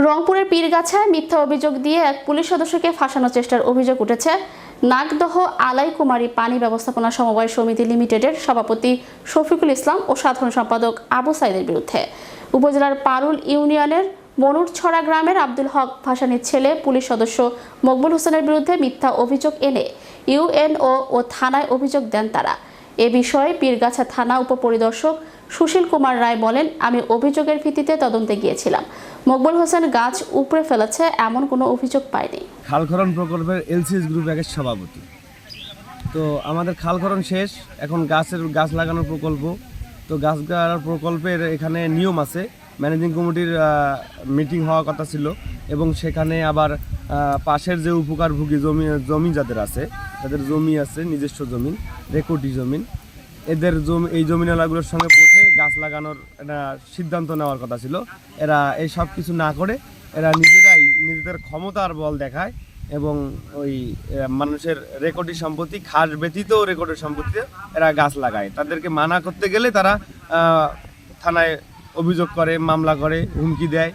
রংপুরের পীরগাছায় মিথ্যা অভিযোগ দিয়ে এক পুলিশ সদস্যকে ফাঁসানোর চেষ্টার অভিযোগ উঠেছে নাগদহ আলাই কুমারী পানি ব্যবস্থাপনা সমবায় সমিতি লিমিটেডের সভাপতি শফিকুল ইসলাম ও সাধারণ সম্পাদক আবু সাইদের বিরুদ্ধে। উপজেলার পারুল ইউনিয়নের মনুরছড়া গ্রামের আব্দুল হক ভাসানীর ছেলে পুলিশ সদস্য মকবুল হোসেনের বিরুদ্ধে মিথ্যা অভিযোগ এনে ইউএনও ও থানায় অভিযোগ দেন তারা। এ বিষয়ে পীরগাছা থানা উপপরিদর্শক সুশীল কুমার রায় বলেন, আমি অভিযোগের ভিত্তিতে তদন্তে গিয়েছিলাম। মকবুল হোসেন গাছ উপড়ে ফেলেছে এমন কোনো অভিযোগ পাইনি। খালখনন প্রকল্পের এলসিএস গ্রুপ একের সভাপতি। তো আমাদের খালখনন শেষ, এখন গাছ লাগানোর প্রকল্প। তো গাছ লাগানোর প্রকল্পের এখানে নিয়ম আছে, ম্যানেজিং কমিটির মিটিং হওয়ার কথা ছিল এবং সেখানে আবার পাশের যে উপকারভোগী জমি যাদের আছে, তাদের জমি আছে নিজস্ব জমিন, রেকর্ডি জমিন, এদের এই জমিনালাগুলোর সঙ্গে বসে গাছ লাগানোর একটা সিদ্ধান্ত নেওয়ার কথা ছিল। এরা এই সব কিছু না করে এরা নিজেদের ক্ষমতার বল দেখায় এবং ওই মানুষের রেকর্ডি সম্পত্তি, খাস ব্যতীত রেকর্ডের সম্পত্তিতে এরা গাছ লাগায়। তাদেরকে মানা করতে গেলে তারা থানায় অভিযোগ করে, মামলা করে, হুমকি দেয়।